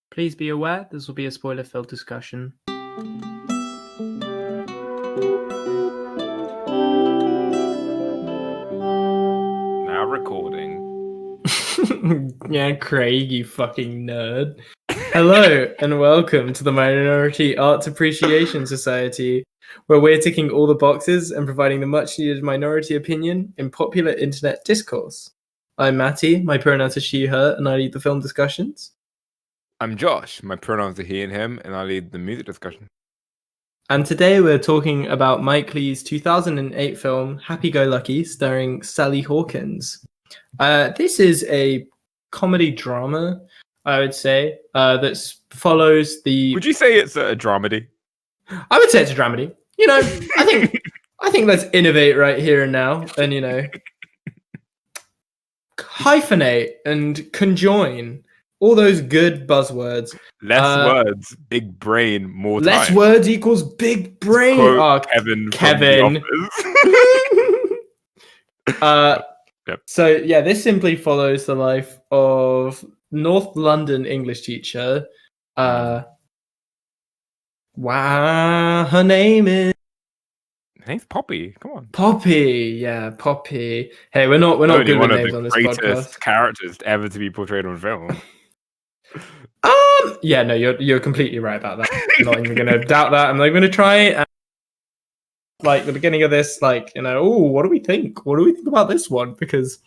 Please be aware this will be a spoiler-filled discussion. Now recording. Yeah, Craig, you fucking nerd. Hello and welcome to the Minority Arts Appreciation Society, where we're ticking all the boxes and providing the much-needed minority opinion in popular internet discourse. I'm Matty, my pronouns are she, her, and I lead the film discussions. I'm Josh, my pronouns are he and him, and I lead the music discussion. And today we're talking about Mike Leigh's 2008 film Happy Go Lucky, starring Sally Hawkins. This is a comedy drama, I would say, that follows the... Would you say it's a dramedy? I would say it's a dramedy. You know, I think let's innovate right here and now, and hyphenate and conjoin all those good buzzwords. Less words, big brain, more time. Less words equals big brain. Oh, Kevin. Yep. So yeah, this simply follows the life of North London English teacher. Her name is... Her name's Poppy. Come on, Poppy. Yeah, Poppy. Hey, we're not good with names on this podcast. One of the greatest characters ever to be portrayed on film. Yeah, no, you're completely right about that. I'm not even going to doubt that. I'm not even going to try it. And, like the beginning of this, what do we think? What do we think about this one? Because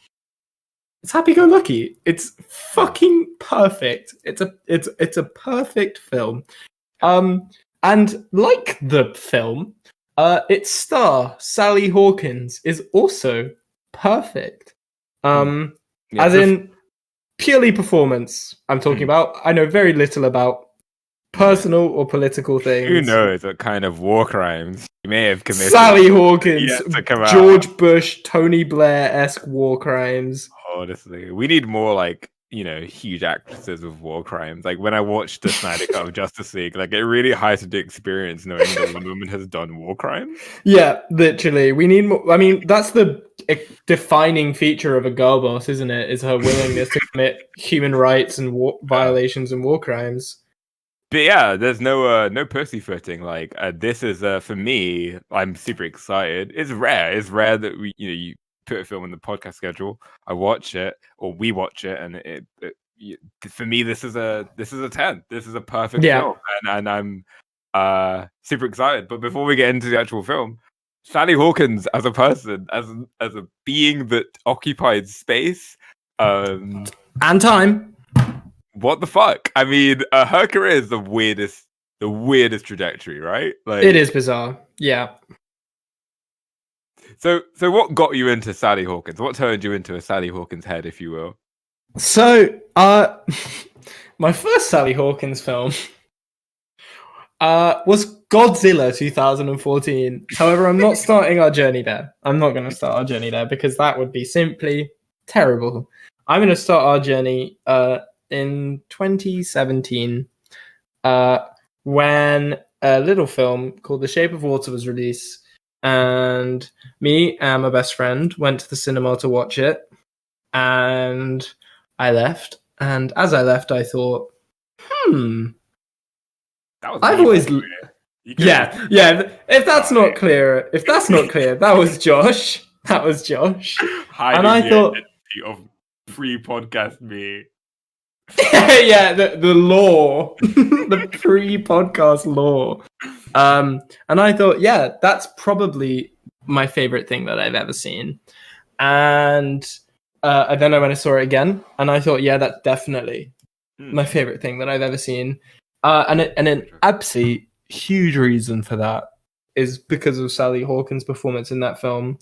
it's Happy Go Lucky. It's fucking perfect. It's a perfect film. And like the film, its star Sally Hawkins is also perfect. As in purely performance. I'm talking about. I know very little about personal or political things. Who knows what kind of war crimes you may have committed? Sally Hawkins, George Bush, Tony Blair-esque war crimes. Honestly, we need more huge actresses with war crimes. Like when I watched the Snyder Cut of Justice League, it really heightened the experience knowing that one woman has done war crimes. Yeah, literally. We need more. I mean, that's the defining feature of a girl boss, isn't it? Is her willingness to commit human rights and war violations and war crimes. But yeah, there's no pussyfooting. This is for me. I'm super excited. It's rare. It's rare that you put a film in the podcast schedule. I watch it, or we watch it, and it for me this is a 10. This is a perfect film, and I'm super excited. But before we get into the actual film, Sally Hawkins as a person, as a being that occupied space and time. What the fuck? I mean, her career is the weirdest trajectory, right? It is bizarre. Yeah. So what got you into Sally Hawkins? What turned you into a Sally Hawkins head, if you will? So, my first Sally Hawkins film was Godzilla 2014. However, I'm not starting our journey there. I'm not going to start our journey there because that would be simply terrible. I'm going to start our journey in 2017 when a little film called The Shape of Water was released. And me and my best friend went to the cinema to watch it, and I left. And as I left, I thought, That was I've always, yeah. If that's not clear, that was Josh. That was Josh. And I thought of pre-podcast me. Yeah, the law, the pre-podcast law. And I thought, yeah, that's probably my favorite thing that I've ever seen. And then I went and saw it again, and I thought, yeah, that's definitely my favorite thing that I've ever seen. And an absolutely huge reason for that is because of Sally Hawkins' performance in that film.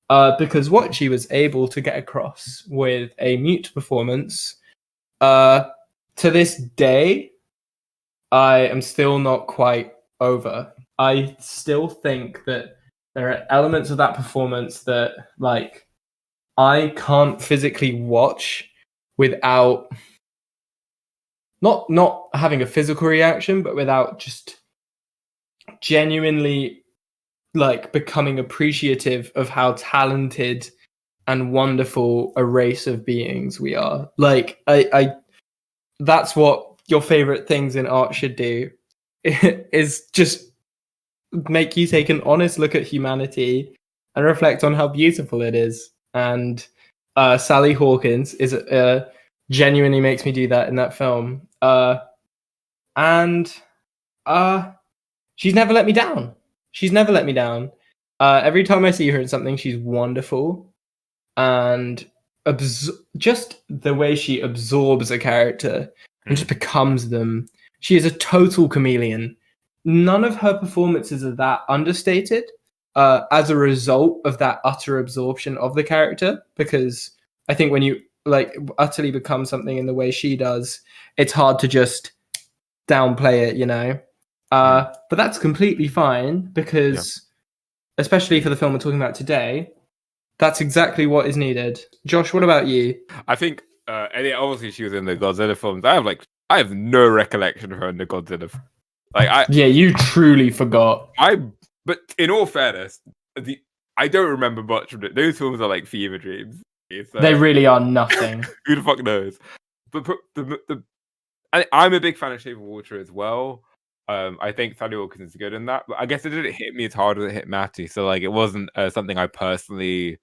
Because what she was able to get across with a mute performance, to this day, I am still not quite over. I still think that there are elements of that performance that, I can't physically watch without not having a physical reaction, but without just genuinely becoming appreciative of how talented and wonderful a race of beings we are. I that's what your favorite things in art should do is just make you take an honest look at humanity and reflect on how beautiful it is. And Sally Hawkins is genuinely makes me do that in that film. And she's never let me down. She's never let me down. Every time I see her in something, she's wonderful. And just the way she absorbs a character and just becomes them. She is a total chameleon. None of her performances are that understated as a result of that utter absorption of the character, because I think when you like utterly become something in the way she does, it's hard to just downplay it, you know. But that's completely fine because, especially for the film we're talking about today, that's exactly what is needed. Josh, what about you? I think, and obviously she was in the Godzilla films. I have no recollection of her in the Godzilla. Yeah, you truly forgot. But in all fairness, I don't remember much of it. Those films are like fever dreams. So, they really are nothing. Who the fuck knows? But I'm a big fan of Shape of Water as well. I think Sally Hawkins is good in that, but I guess it didn't hit me as hard as it hit Matty. So like, it wasn't something I personally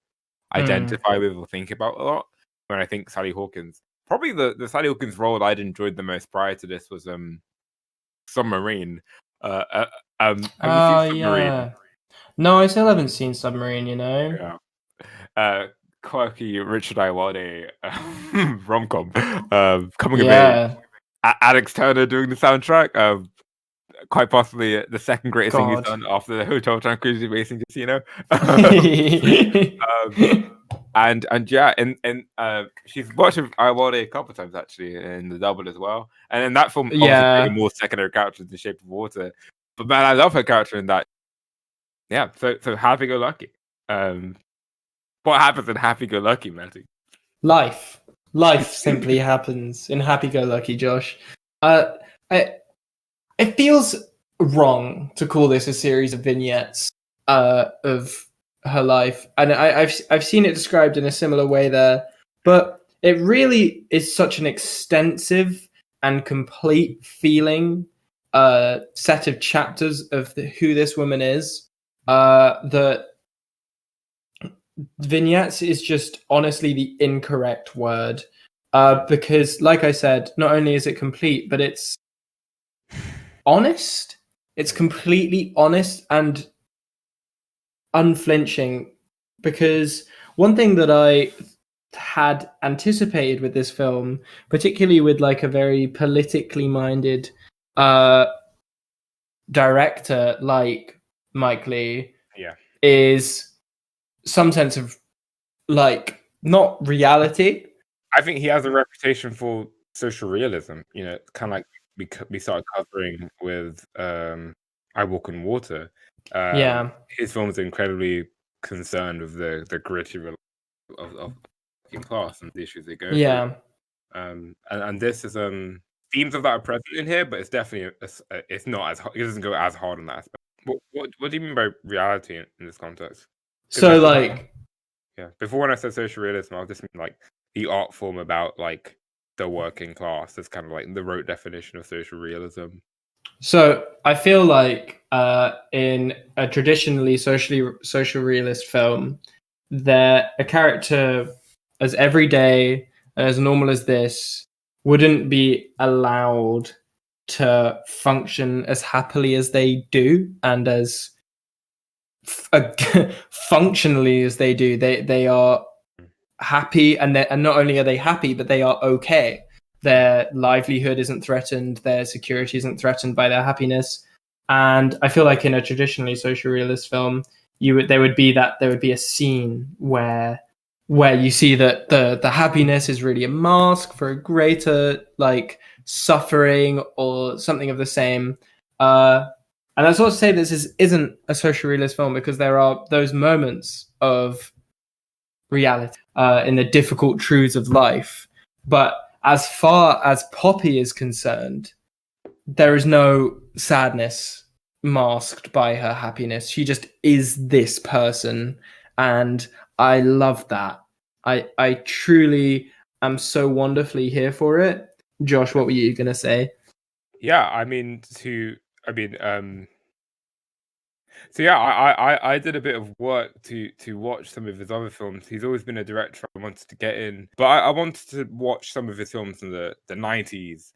identify with or think about a lot when I think Sally Hawkins. Probably the Sally Hawkins role I'd enjoyed the most prior to this was Submarine. Have you seen Submarine? Yeah. No, I still haven't seen Submarine, you know. Yeah. Quirky Richard Ayoade rom-com coming of age. Alex Turner doing the soundtrack. Quite possibly the second greatest thing he's done after the Hotel Tranquility Racing Casino. And yeah, and she's watched Ayoade a couple of times actually in the double as well. And in that film, obviously more secondary characters in the Shape of Water. But man, I love her character in that. Yeah, so Happy Go Lucky. What happens in Happy Go Lucky, Matty? Life simply happens in Happy Go Lucky, Josh. It feels wrong to call this a series of vignettes of her life, and I've seen it described in a similar way there, but it really is such an extensive and complete feeling set of chapters of who this woman is. That vignettes is just honestly the incorrect word, because like I said, not only is it complete, but it's honest. It's completely honest and unflinching, because one thing that I had anticipated with this film, particularly with like a very politically minded director like Mike Leigh, is some sense of like not reality. I think he has a reputation for social realism, you know, kind of like we started covering with I Walk on Water. His films are incredibly concerned with the gritty of class and the issues they go through. And this is themes of that are present in here, but it's definitely it's not as it doesn't go as hard on that aspect. What do you mean by reality in this context? So like, before when I said social realism, I was just mean like the art form about like the working class. That's kind of like the rote definition of social realism. So I feel like in a traditionally social realist film, that a character as everyday and as normal as this wouldn't be allowed to function as happily as they do and as functionally as they do. They are happy, and not only are they happy, but they are okay. Their livelihood isn't threatened, their security isn't threatened by their happiness. And I feel like in a traditionally social realist film, there would be a scene where you see that the happiness is really a mask for a greater like suffering or something of the same. And that's not to say this isn't a social realist film, because there are those moments of reality in the difficult truths of life. But as far as Poppy is concerned, there is no sadness masked by her happiness. She just is this person, and I love that. I truly am so wonderfully here for it. Josh, what were you gonna say? Yeah, so yeah, I did a bit of work to watch some of his other films. He's always been a director I wanted to get in, but I wanted to watch some of his films in the 90s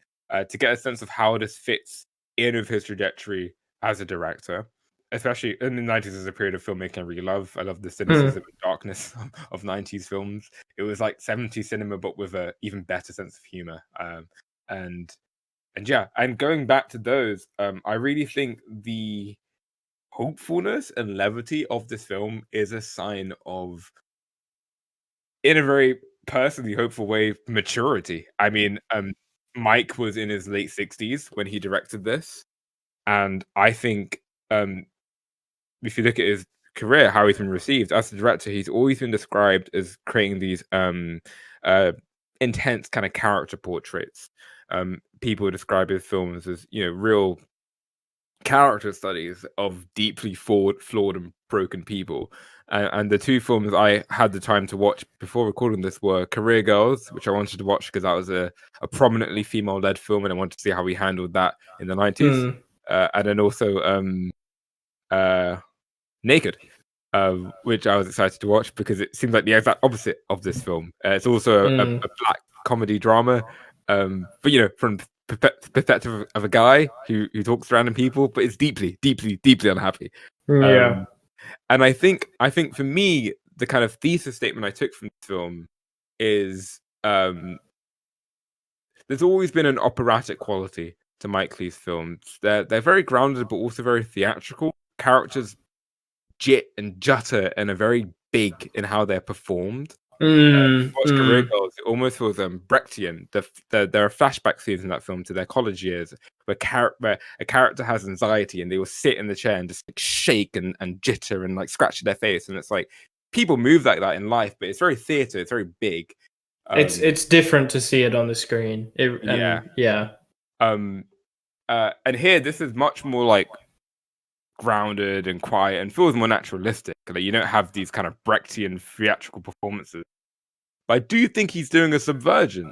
to get a sense of how this fits in with his trajectory as a director. Especially in the 90s is a period of filmmaking I really love. I love the cynicism and darkness of 90s films. It was like 70s cinema, but with a even better sense of humor. And yeah, and going back to those, I really think the hopefulness and levity of this film is a sign of, in a very personally hopeful way, maturity. I mean, Mike was in his late 60s when he directed this, and I think if you look at his career, how he's been received as a director, he's always been described as creating these intense kind of character portraits. People describe his films as, real character studies of deeply flawed and broken people. And the two films I had the time to watch before recording this were Career Girls, which I wanted to watch because that was a prominently female-led film, and I wanted to see how he handled that in the 90s. And then also Naked, which I was excited to watch because it seems like the exact opposite of this film. It's also a black comedy drama, but from perspective of a guy who talks to random people, but is deeply unhappy. And I think for me, the kind of thesis statement I took from this film is there's always been an operatic quality to Mike Leigh's films. They're very grounded, but also very theatrical. Characters jit and jutter and are very big in how they're performed. Watch Career Girls, it almost feels Brechtian. There are flashback scenes in that film to their college years where a character has anxiety and they will sit in the chair and just like shake and jitter and like scratch their face, and it's like people move like that in life, but it's very theatre, it's very big. It's different to see it on the screen. And here this is much more like grounded and quiet and feels more naturalistic. Like, you don't have these kind of Brechtian theatrical performances. But I do think he's doing a subversion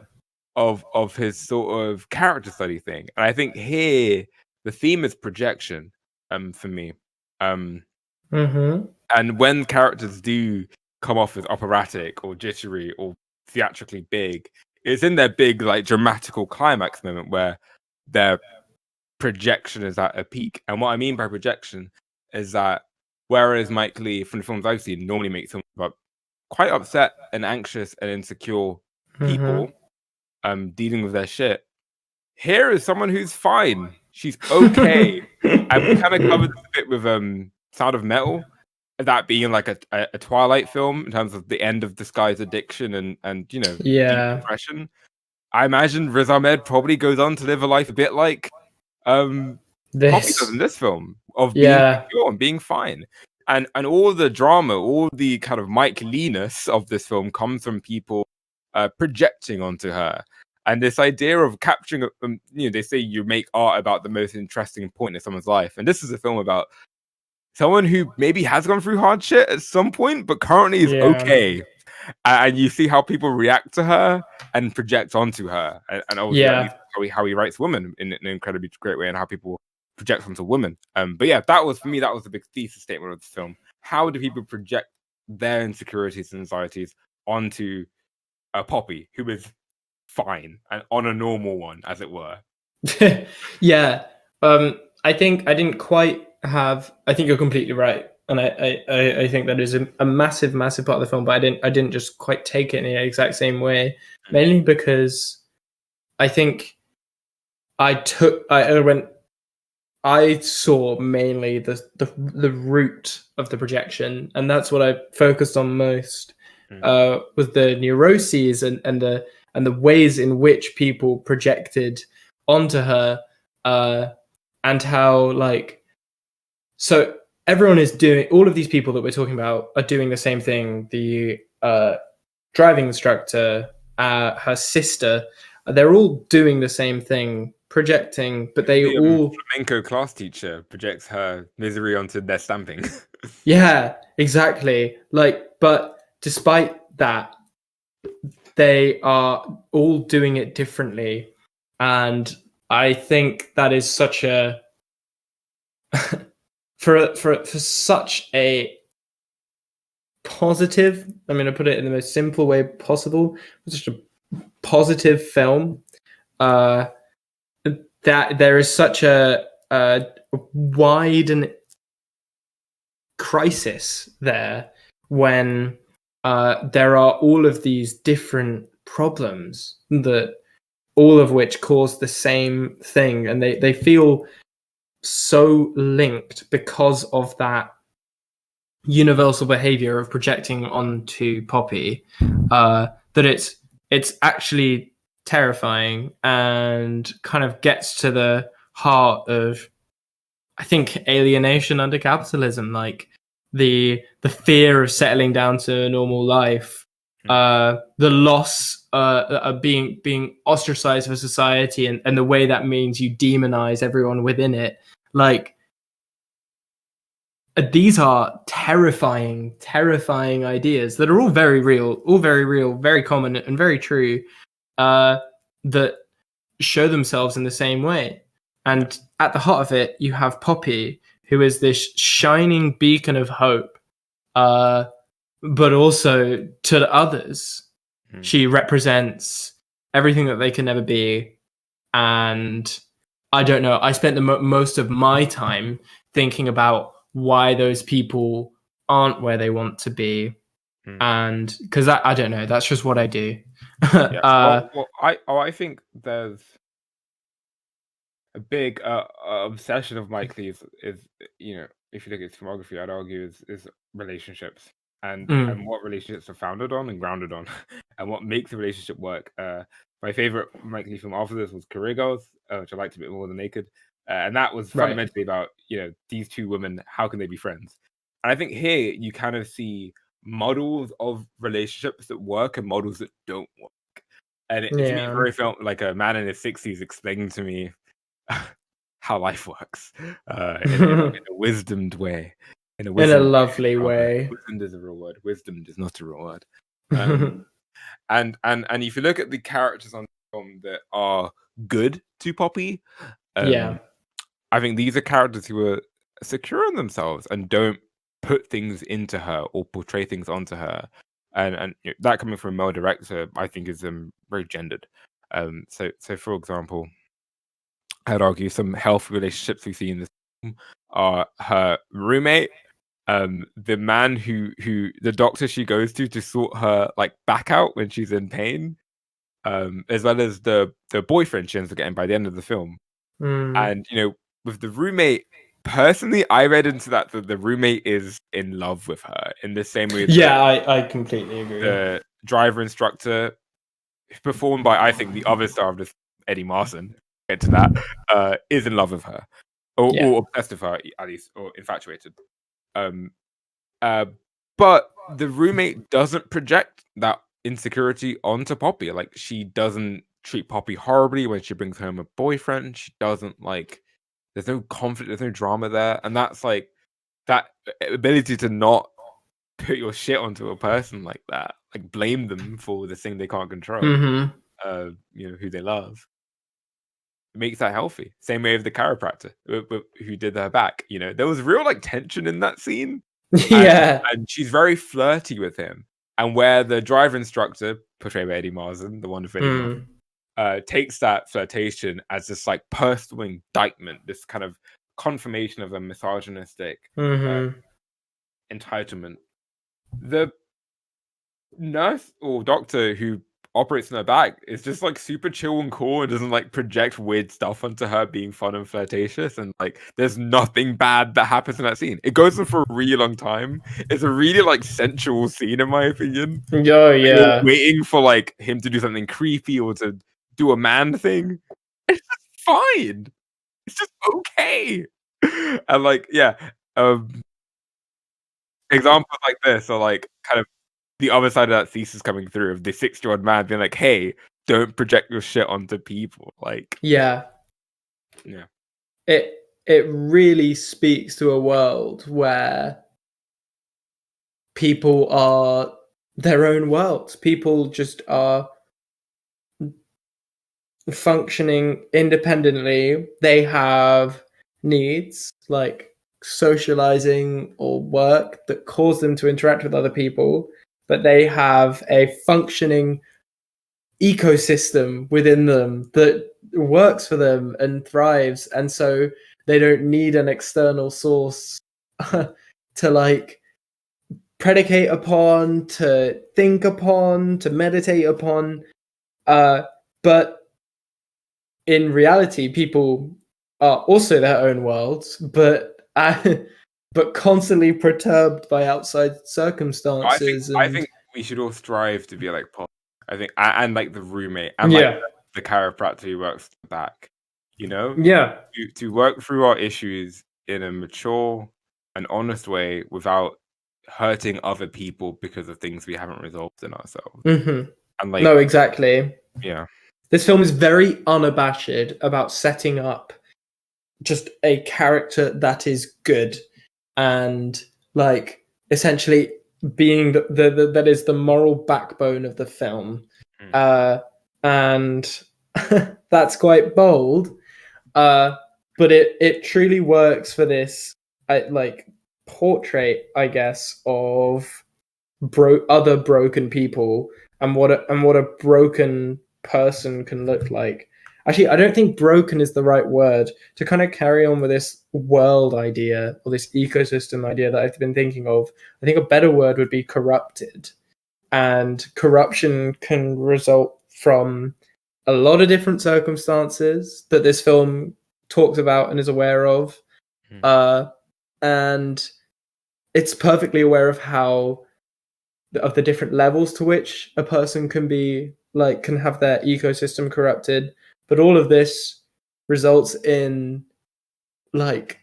of his sort of character study thing. And I think here the theme is projection, for me. And when characters do come off as operatic or jittery or theatrically big, it's in their big, like, dramatical climax moment where their projection is at a peak. And what I mean by projection is that whereas Mike Leigh, from the films I've seen, normally makes films about quite upset and anxious and insecure people dealing with their shit, here is someone who's fine. She's okay. And we kind of covered this a bit with Sound of Metal, that being like a Twilight film in terms of the end of this guy's addiction and deep depression. I imagine Riz Ahmed probably goes on to live a life a bit like Poppy does in this film, of being secure and being fine. And all the drama, all the kind of Mike Leigh-ness of this film comes from people projecting onto her. And this idea of capturing, they say you make art about the most interesting point in someone's life. And this is a film about someone who maybe has gone through hard shit at some point, but currently is okay. And you see how people react to her and project onto her. And obviously how he writes women in an incredibly great way, and how people project onto women. But yeah, that was a big thesis statement of the film. How do people project their insecurities and anxieties onto Poppy, who is fine and on a normal one, as it were? I think I didn't quite have. I think you're completely right, and I think that is a massive part of the film. But I didn't just quite take it in the exact same way, mainly because I think I saw mainly the root of the projection, and that's what I focused on most. Was the neuroses and the ways in which people projected onto her, and how, like, so everyone is doing, all of these people that we're talking about are doing the same thing. The driving instructor, her sister, they're all doing the same thing, projecting, but they all flamenco class teacher projects her misery onto their stamping. Yeah, exactly. Like, but despite that, they are all doing it differently. And I think that is such a for such a positive. I'm going to put it in the most simple way possible. Such a positive film. That there is such a wide and crisis there when there are all of these different problems that all of which cause the same thing, and they feel so linked because of that universal behavior of projecting onto Poppy, that it's actually terrifying and kind of gets to the heart of, I think, alienation under capitalism, like the fear of settling down to a normal life, the loss of being ostracized for society, and the way that means you demonize everyone within it. Like, these are terrifying ideas that are all very real, very common, and very true, that show themselves in the same way. And at the heart of it, you have Poppy, who is this shining beacon of hope, but also to the others, she represents everything that they can never be. And I don't know, I spent the most of my time thinking about why those people aren't where they want to be. And because I don't know, that's just what I do. I think there's a big obsession of Mike Lee's is, you know, if you look at his filmography, I'd argue is relationships and what relationships are founded on and grounded on, and what makes a relationship work. My favorite Mike Lee film after this was Career Girls, which I liked a bit more than Naked, and that was fundamentally about, you know, these two women, how can they be friends? And I think here you kind of see models of relationships that work and models that don't work. And to me, it very felt like a man in his 60s explaining to me how life works in a wisdomed way. In a lovely way. Wisdom is a real word. Wisdom is not a real word. And if you look at the characters on the film that are good to Poppy, I think these are characters who are secure in themselves and don't put things into her or portray things onto her. And you know, that coming from a male director, I think is very gendered. So for example, I'd argue some healthy relationships we see in this film are her roommate, the man who the doctor she goes to sort her like back out when she's in pain, as well as the boyfriend she ends up getting by the end of the film. And you know, with the roommate, personally, I read into that the roommate is in love with her in the same way. I completely agree. The driver instructor, performed by, I think, the other star of this, Eddie Marsan, get to that, is in love with her, or obsessed with her at least, or infatuated. But the roommate doesn't project that insecurity onto Poppy. Like, she doesn't treat Poppy horribly when she brings home a boyfriend. She doesn't, like, there's no conflict, there's no drama there, and that's like that ability to not put your shit onto a person like that, like blame them for the thing they can't control, you know, who they love. It makes that healthy. Same way with the chiropractor who did her back. You know, there was real like tension in that scene. And she's very flirty with him. And where the driver instructor, portrayed by Eddie Marsan, the wonderful Eddie Marsan, takes that flirtation as this like personal indictment, this kind of confirmation of a misogynistic entitlement. The nurse or doctor who operates in her back is just like super chill and cool and doesn't like project weird stuff onto her being fun and flirtatious, and like there's nothing bad that happens in that scene. It goes on for a really long time. It's a really like sensual scene in my opinion. You're waiting for like him to do something creepy or to do a man thing. It's just fine. It's just okay. And like examples like this are like kind of the other side of that thesis coming through of the 60-year-old man being like, hey, don't project your shit onto people. Like, it really speaks to a world where people are their own worlds. People just are functioning independently. They have needs like socializing or work that cause them to interact with other people, but they have a functioning ecosystem within them that works for them and thrives, and so they don't need an external source to like predicate upon, to think upon, to meditate upon. But in reality, people are also their own worlds, but but constantly perturbed by outside circumstances. I And think we should all strive to be like Paul. I think, and like the roommate, and yeah, like the chiropractor who works back. You know, yeah, to work through our issues in a mature and honest way without hurting other people because of things we haven't resolved in ourselves. mm-hmm. And like, No, exactly. yeah, This film is very unabashed about setting up just a character that is good and like essentially being that is the moral backbone of the film. And that's quite bold, but it truly works for this like portrait, I guess, of other broken people and what a broken person can look like. Actually, I don't think broken is the right word to kind of carry on with this world idea or this ecosystem idea that I've been thinking of. I think a better word would be corrupted. And corruption can result from a lot of different circumstances that this film talks about and is aware of. And it's perfectly aware of the different levels to which a person can have their ecosystem corrupted, but all of this results in like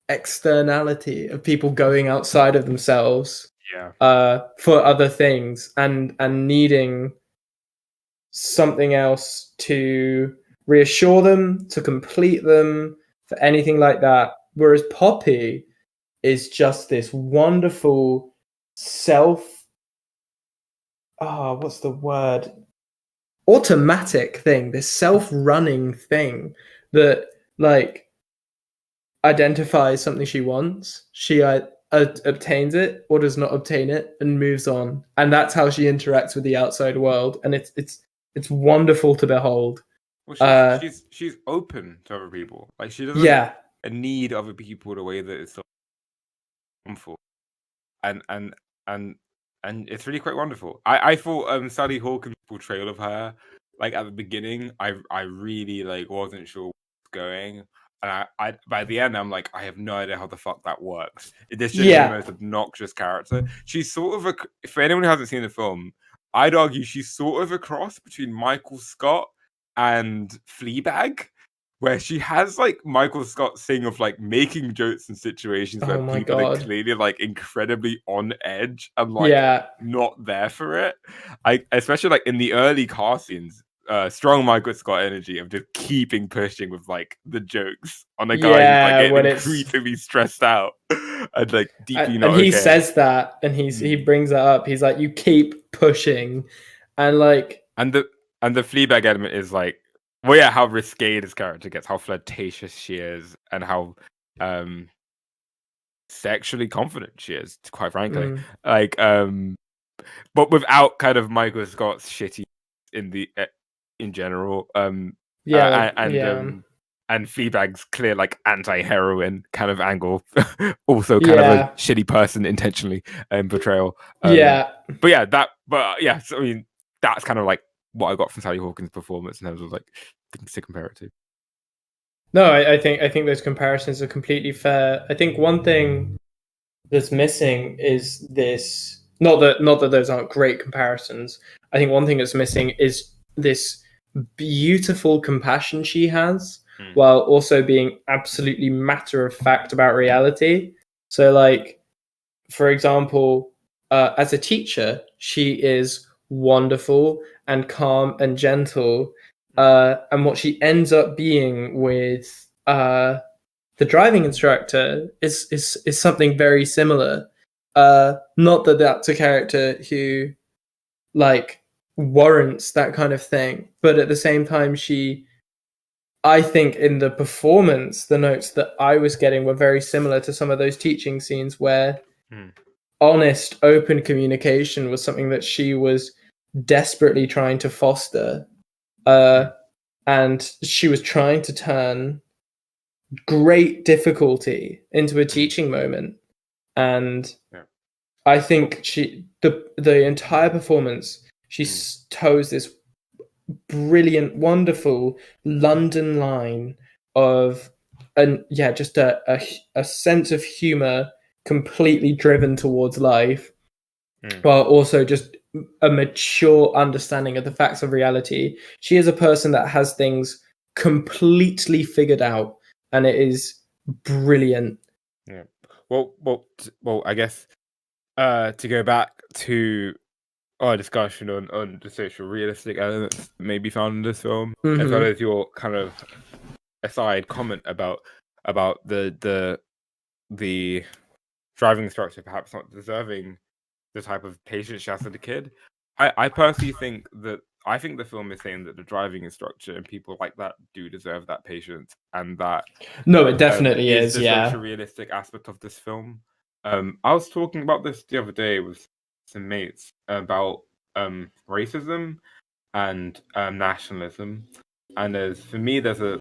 externality of people going outside of themselves for other things and needing something else to reassure them, to complete them, for anything like that. Whereas Poppy is just this wonderful what's the word? Automatic thing, this self-running thing that like identifies something she wants. She obtains it or does not obtain it and moves on, and that's how she interacts with the outside world. And it's wonderful to behold. Well, she's open to other people. Like she doesn't need other people the way that it's so harmful, and it's really quite wonderful. I thought Sally Hawkins' portrayal of her, like at the beginning, I really like wasn't sure where it was going. And I by the end I'm like, I have no idea how the fuck that works. This is the most obnoxious character. She's sort of for anyone who hasn't seen the film, I'd argue she's sort of a cross between Michael Scott and Fleabag, where she has like Michael Scott's thing of like making jokes in situations where people are clearly like incredibly on edge and like not there for it. Especially like in the early car scenes, strong Michael Scott energy of just keeping pushing with like the jokes on a guy who's like getting increasingly stressed out and like deeply not and he says that, and he brings that up. He's like, you keep pushing, and like and the Fleabag element is like, well, yeah, how risque this character gets, how flirtatious she is, and how sexually confident she is, quite frankly. Like, but without kind of Michael Scott's shitty in general. And Fleabag's clear like anti-heroine kind of angle, also kind of a shitty person intentionally portrayal. So I mean, that's kind of like what I got from Sally Hawkins' performance in terms of like things to compare it to. No, I think those comparisons are completely fair. I think one thing that's missing is this. Not that those aren't great comparisons. I think one thing that's missing is this beautiful compassion she has, while also being absolutely matter of fact about reality. So, like, for example, as a teacher, she is wonderful and calm and gentle. And what she ends up being with the driving instructor is something very similar. Not that that's a character who like warrants that kind of thing. But at the same time, I think in the performance, the notes that I was getting were very similar to some of those teaching scenes where honest, open communication was something that she was desperately trying to foster. And she was trying to turn great difficulty into a teaching moment. And I think the entire performance, she toes this brilliant, wonderful London line of just a sense of humor completely driven towards life, while also just a mature understanding of the facts of reality. She is a person that has things completely figured out, and it is brilliant. Yeah. Well, I guess to go back to our discussion on the social realistic elements that may be found in this film, as well as your kind of aside comment about the driving instructor perhaps not deserving the type of patience she has as a kid. I personally think that the film is saying that the driving instructor and people like that do deserve that patience, and that it definitely is the social realistic aspect of this film. I was talking about this the other day with some mates about racism and nationalism, and for me there's a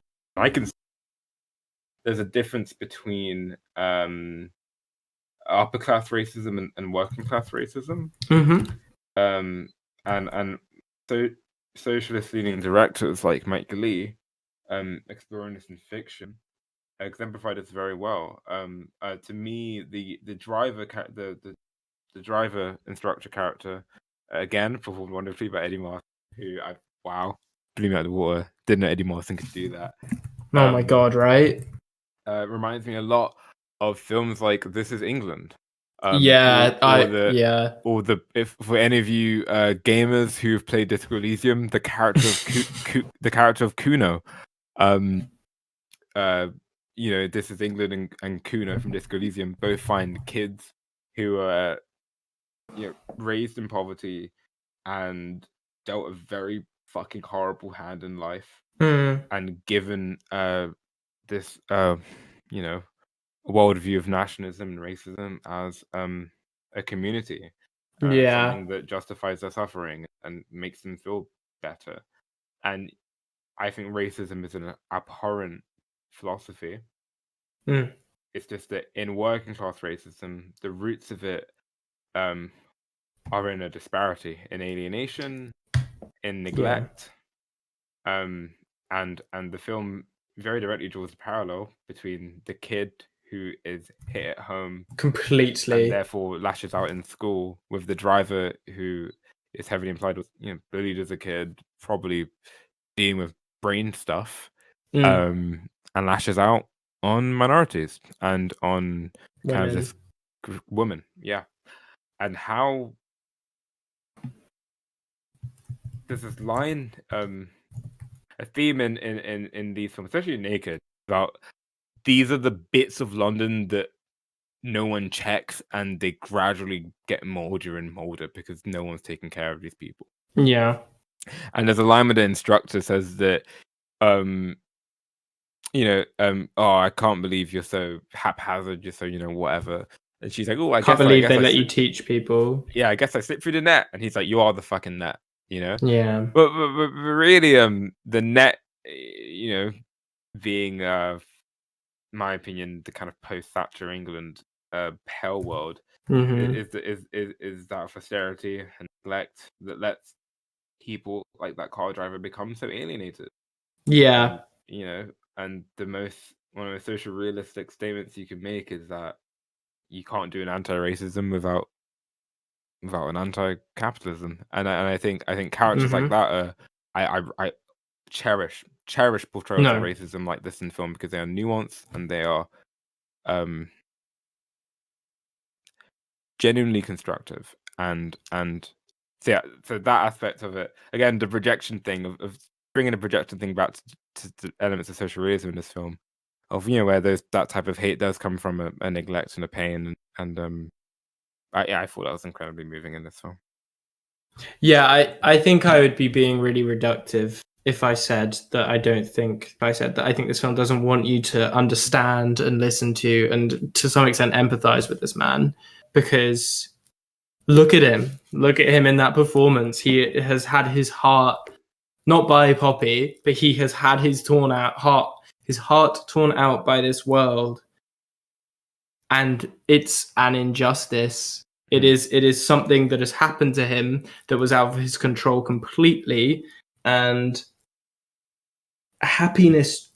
difference between upper class racism and working class racism. And so socialist leaning directors like Mike Leigh, exploring this in fiction, exemplified this very well. To me, the driver the driver instructor character, again performed wonderfully by Eddie Martin, who blew me out of the water. Didn't know Eddie Martin could do that. Oh my god, right? Reminds me a lot of films like This Is England. If for any of you gamers who've played Disco Elysium, the character of Kuno, This Is England and Kuno from Disco Elysium both find kids who are raised in poverty and dealt a very fucking horrible hand in life, and given this a worldview of nationalism and racism as a community, something that justifies their suffering and makes them feel better. And I think racism is an abhorrent philosophy. It's just that in working class racism, the roots of it are in a disparity, in alienation, in neglect, and the film very directly draws a parallel between the kid who is hit at home completely and therefore lashes out in school, with the driver who is heavily implied was bullied as a kid, probably dealing with brain stuff, and lashes out on minorities and on kind of this woman, and how there's this line, a theme in these films, especially Naked, about these are the bits of London that no one checks, and they gradually get moldier and molder because no one's taking care of these people. Yeah. And there's a line where the instructor says that, oh, I can't believe you're so haphazard, you're so, whatever. And she's like, oh, I can't believe they let you teach people. Yeah, I guess I slipped through the net. And he's like, you are the fucking net, Yeah. But really, the net, being, my opinion, the kind of post-Thatcher England hell world, is that of austerity and neglect that lets people like that car driver become so alienated. Yeah. And one of the social realistic statements you can make is that you can't do an anti-racism without an anti-capitalism. And I think characters like that I cherish portrayals of racism like this in film because they are nuanced and they are genuinely constructive, and so that aspect of it, again, the projection thing of bringing a projection thing back to elements of social realism in this film, of where that type of hate does come from a neglect and a pain, and I thought that was incredibly moving in this film. Yeah, I think I would be being really reductive if I said that I don't think if I said that I think this film doesn't want you to understand and listen to and to some extent empathize with this man, because look at him. Look at him in that performance. He has had his heart not by Poppy, but he has had his heart torn out by this world, and it's an injustice. It is something that has happened to him that was out of his control completely, and unhappiness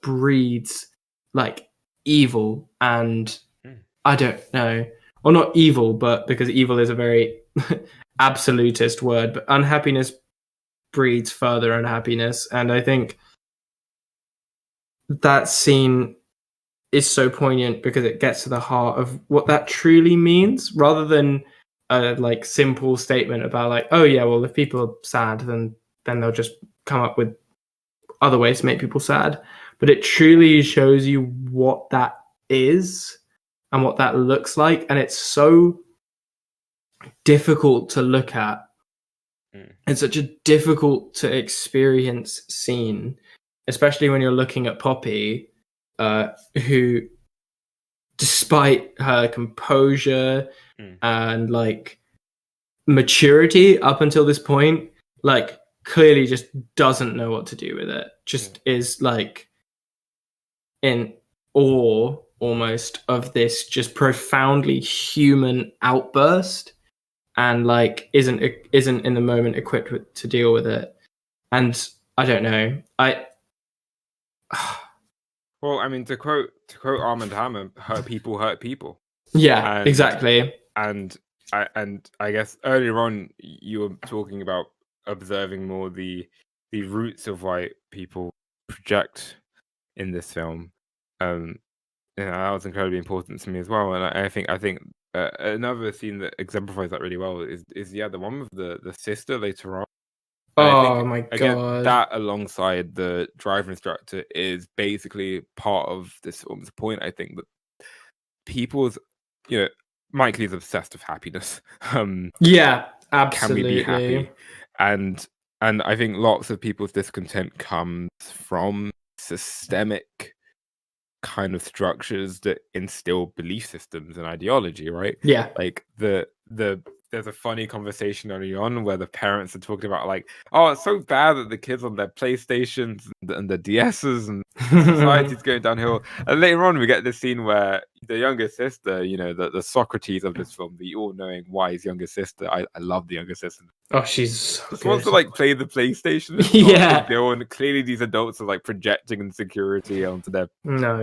breeds like evil, and I don't know, or not evil, but because evil is a very absolutist word, but unhappiness breeds further unhappiness, and I think that scene is so poignant because it gets to the heart of what that truly means, rather than a like simple statement about like, oh yeah, well if people are sad, then they'll just come up with other ways to make people sad. But it truly shows you what that is and what that looks like, and it's so difficult to look at. It's such a difficult to experience scene, especially when you're looking at Poppy, who, despite her composure and like maturity up until this point, like clearly just doesn't know what to do with it. Just is like in awe almost of this just profoundly human outburst, and like isn't in the moment equipped to deal with it. And I don't know. Well, I mean, to quote Armand Hammer, "Hurt people." Yeah, And exactly. And I guess earlier on you were talking about observing more the roots of why people project in this film. That was incredibly important to me as well. And I think another scene that exemplifies that really well is the one with the sister later on. And I Oh think, my again, god. that alongside the driver instructor is basically part of this film's point. I think that people's, Mike Lee's obsessed with happiness. Yeah, Can we be absolutely. happy? And I think lots of people's discontent comes from systemic kind of structures that instill belief systems and ideology, right? Yeah. Like there's a funny conversation early on where the parents are talking about like, oh, it's so bad that the kids on their PlayStations and the DSs and society's going downhill. And later on, we get this scene where the younger sister, the Socrates of this film, the all-knowing wise younger sister. I love the younger sister. Oh, she's so Just good. wants to like play the PlayStation. And Yeah. and clearly these adults are like projecting insecurity onto their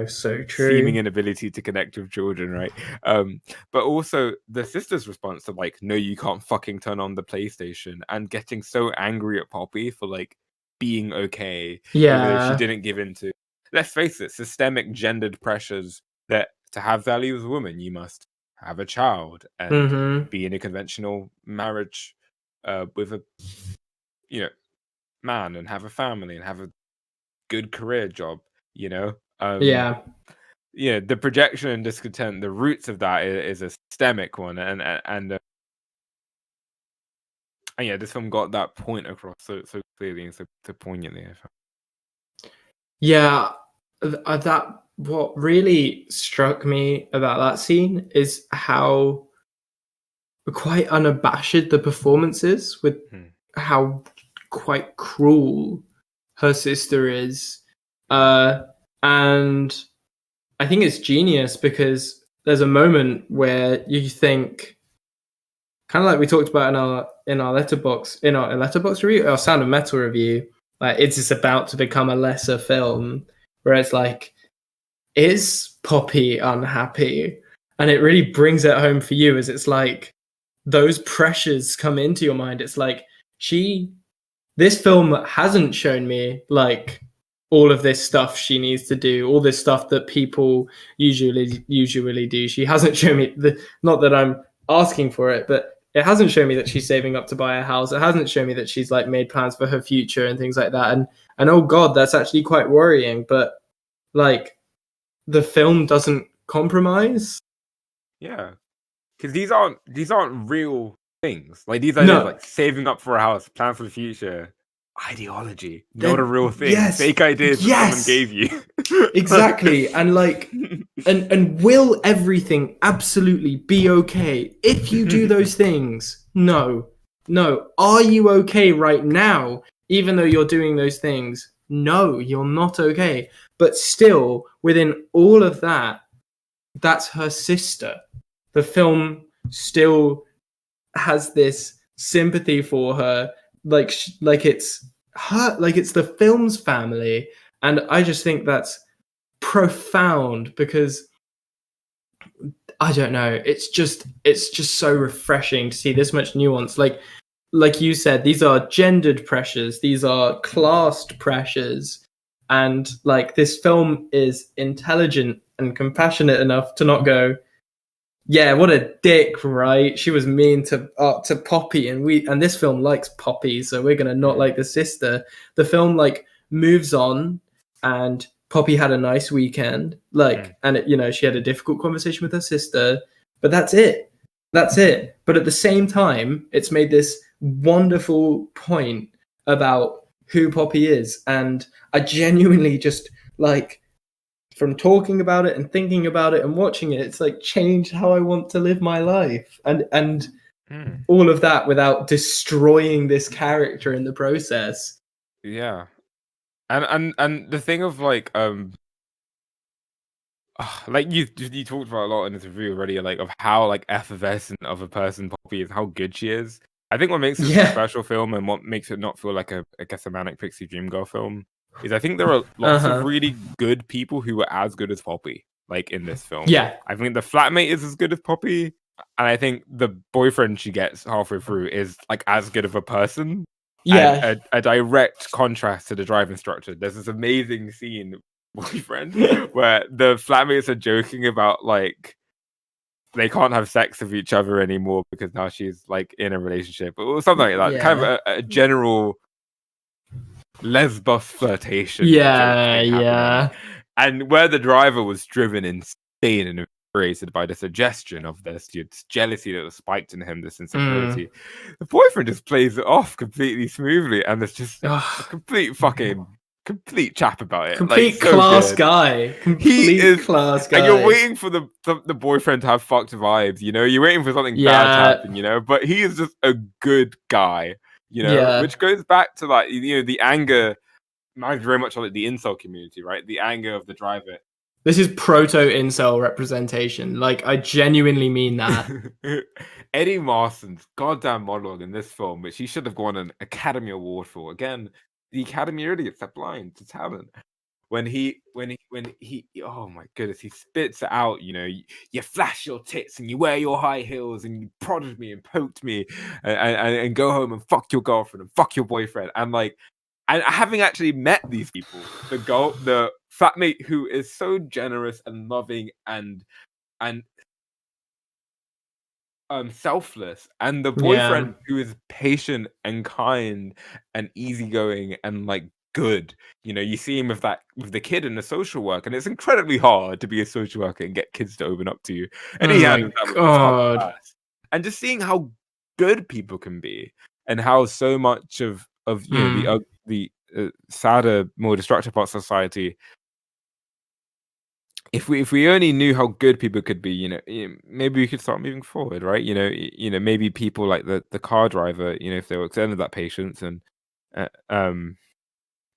so true. seeming inability to connect with children, right? But also the sister's response to like, no, you can't fucking turn on the PlayStation, and getting so angry at Poppy for like being okay, even though she didn't give in to, let's face it, systemic gendered pressures that to have value as a woman, you must have a child and be in a conventional marriage with a man and have a family and have a good career job, Yeah. The projection and discontent, the roots of that is a systemic one, and yeah, this film got that point across so clearly and so poignantly. Yeah, that what really struck me about that scene is how quite unabashed the performance is, with how quite cruel her sister is. And I think it's genius because there's a moment where you think, kind of like we talked about in our letterbox review, our Sound of Metal review, like it's just about to become a lesser film, where it's like, is Poppy unhappy? And it really brings it home for you, as it's like those pressures come into your mind. It's like this film hasn't shown me like all of this stuff she needs to do, all this stuff that people usually do. She hasn't shown me not that I'm asking for it, but it hasn't shown me that she's saving up to buy a house. It hasn't shown me that she's like made plans for her future and things like that. And oh god, that's actually quite worrying. But like, the film doesn't compromise. Yeah, because these aren't real things. Like these No. ideas, like saving up for a house, plan for the future, ideology, not They're- a real thing. yes, Fake ideas that yes. someone gave you. Exactly. And like, and will everything absolutely be okay if you do those things? No. Are you okay right now, even though you're doing those things? No, you're not okay. But still, within all of that, that's her sister. The film still has this sympathy for her, like it's her, like it's the film's family. And I just think that's profound, because I don't know, it's just so refreshing to see this much nuance. Like you said, these are gendered pressures, these are classed pressures, and like this film is intelligent and compassionate enough to not go, yeah, what a dick, right? She was mean to Poppy, and this film likes Poppy, so we're gonna not like the sister. The film like moves on, and Poppy had a nice weekend, and she had a difficult conversation with her sister, but that's it. That's it. But at the same time, it's made this wonderful point about who Poppy is, and I genuinely just like, from talking about it and thinking about it and watching it, it's like changed how I want to live my life, and all of that without destroying this character in the process. Yeah, and the thing of like you talked about a lot in this review already, like of how like effervescent of a person Poppy is, how good she is. I think what makes this a special film and what makes it not feel like a Manic Pixie Dream Girl film is I think there are lots of really good people who were as good as Poppy, like in this film. Yeah. I think the flatmate is as good as Poppy, and I think the boyfriend she gets halfway through is like as good of a person. Yeah. And a direct contrast to the drive instructor. There's this amazing scene, boyfriend, where the flatmates are joking about like they can't have sex with each other anymore because now she's like in a relationship or something like that. Yeah. Kind of a general lesbos flirtation. Yeah. And where the driver was driven insane and infuriated by the suggestion of this jealousy that was spiked in him, this insecurity, the boyfriend just plays it off completely smoothly, and there's just a complete chap about it. Complete like, so class good. guy. Complete class guy. And you're waiting for the boyfriend to have fucked vibes, You're waiting for something bad to happen, But he is just a good guy, Which goes back to like, the anger, very much like the incel community, right? The anger of the driver. This is proto-incel representation. Like, I genuinely mean that. Eddie Marson's goddamn monologue in this film, which he should have won an Academy Award for. Again, the Academy really gets that blind to talent. When he, oh my goodness, he spits it out, you flash your tits and you wear your high heels and you prodded me and poked me and go home and fuck your girlfriend and fuck your boyfriend. And like, and having actually met these people, the flatmate who is so generous and loving and selfless, and the boyfriend who is patient and kind and easygoing and like good. You see him with the kid in the social work, and it's incredibly hard to be a social worker and get kids to open up to you. And and just seeing how good people can be, and how so much of the sadder, more destructive parts of society. If we only knew how good people could be, maybe we could start moving forward, right? Maybe people like the car driver, if they were extended that patience and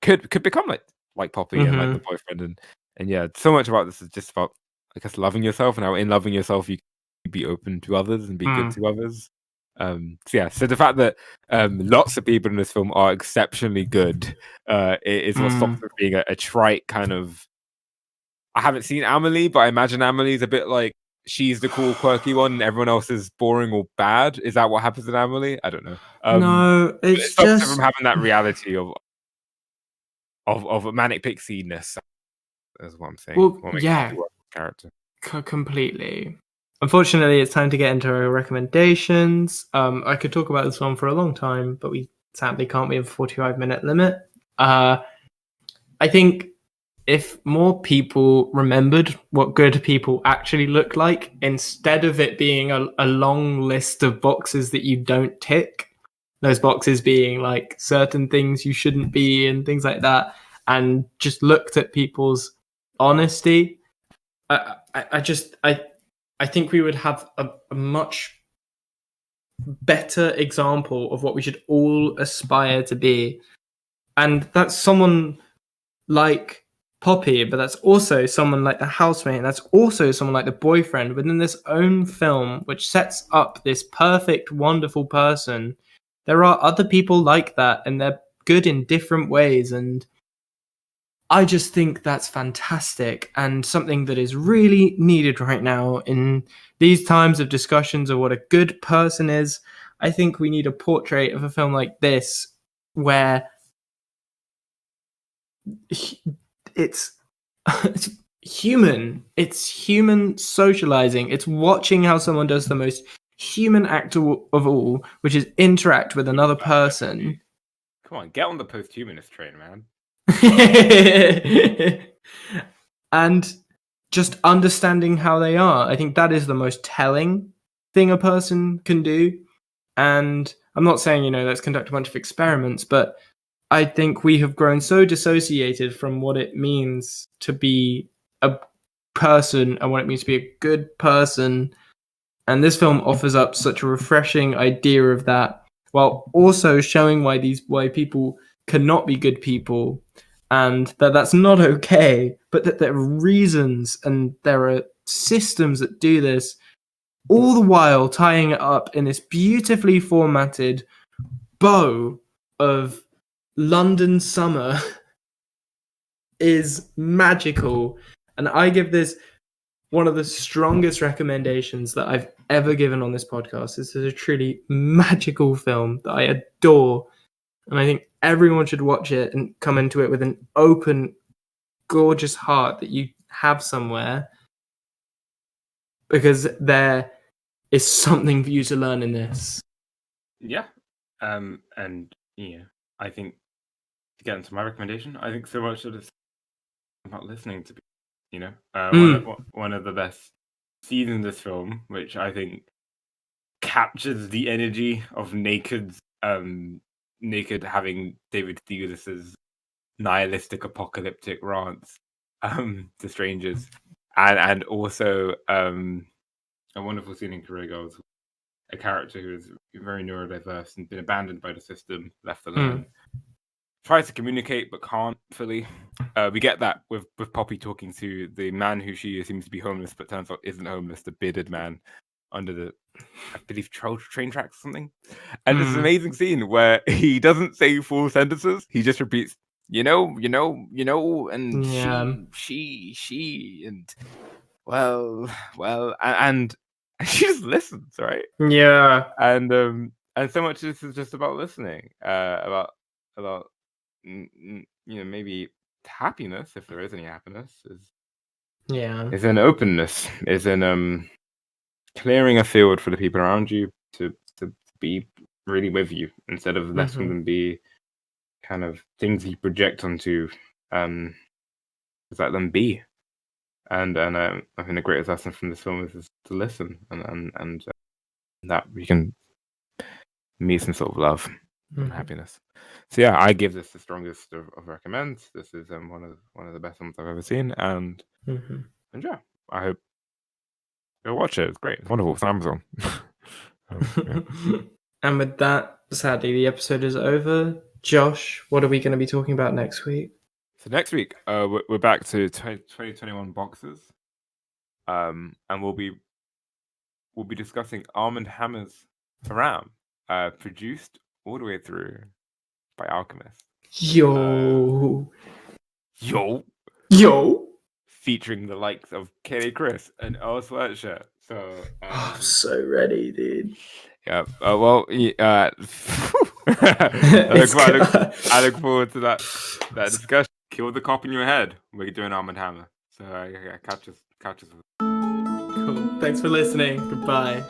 could become like Poppy and like the boyfriend, and yeah, so much about this is just about, I guess, loving yourself, and how in loving yourself you can be open to others and be good to others. So the fact that lots of people in this film are exceptionally good is what stops it being a trite kind of. I haven't seen Amelie, but I imagine Amelie's a bit like she's the cool, quirky one, and everyone else is boring or bad. Is that what happens in Amelie? I don't know. No, it stops it from having that reality of a manic pixie-ness. That's what I'm saying. Well, yeah, character completely. Unfortunately, it's time to get into our recommendations. I could talk about this one for a long time, but we sadly can't. We have a 45-minute limit. I think if more people remembered what good people actually look like, instead of it being a long list of boxes that you don't tick, those boxes being like certain things you shouldn't be and things like that, and just looked at people's honesty, I think we would have a much better example of what we should all aspire to be. And that's someone like Poppy, but that's also someone like the housemate, and that's also someone like the boyfriend within this own film, which sets up this perfect, wonderful person. There are other people like that, and they're good in different ways. And I just think that's fantastic and something that is really needed right now in these times of discussions of what a good person is. I think we need a portrait of a film like this where it's it's human. It's human socializing. It's watching how someone does the most human act of all, which is interact with another person. Come on, get on the post-humanist train, man. And just understanding how they are. I think that is the most telling thing a person can do. And I'm not saying, let's conduct a bunch of experiments, but I think we have grown so dissociated from what it means to be a person and what it means to be a good person. And this film offers up such a refreshing idea of that, while also showing why people cannot be good people, and that that's not okay, but that there are reasons and there are systems that do this, all the while tying it up in this beautifully formatted bow of London summer is magical. And I give this one of the strongest recommendations that I've ever given on this podcast. This is a truly magical film that I adore. And I think everyone should watch it and come into it with an open, gorgeous heart that you have somewhere. Because there is something for you to learn in this. Yeah. And I think to get into my recommendation, I think so much of this about listening to people, one of the best scenes in this film, which I think captures the energy of Naked having David Thewlis's nihilistic apocalyptic rants to strangers, and also a wonderful scene in Career Girls, a character who is very neurodiverse and been abandoned by the system, left alone. Tries to communicate but can't fully. We get that with Poppy talking to the man who she assumes to be homeless, but turns out isn't homeless, the bearded man under the, I believe, train tracks or something. And it's an amazing scene where he doesn't say full sentences. He just repeats, and she, and well, and she just listens, right? Yeah. And so much of this is just about listening, about maybe happiness, if there is any happiness, is in openness, is in clearing a field for the people around you to be really with you, instead of letting them be kind of things you project onto, just let them be. And I think the greatest lesson from this film is to listen, and that we can meet some sort of love and happiness. So yeah, I give this the strongest of recommends. This is one of the best films I've ever seen, and yeah, I hope you'll watch it. It's great. It's wonderful. It's on Amazon. And with that, sadly, the episode is over. Josh, what are we going to be talking about next week? So next week, we're back to 2021 boxes, and we'll be discussing Armand Hammer's Haram, produced all the way through by Alchemist. Yo. Featuring the likes of Kelly Chris and Earl Sweatshirt. So I'm so ready, dude. Yeah. I look forward to that discussion. Kill the cop in your head. We're doing Arm & Hammer. So catch us. Cool. Thanks for listening. Goodbye.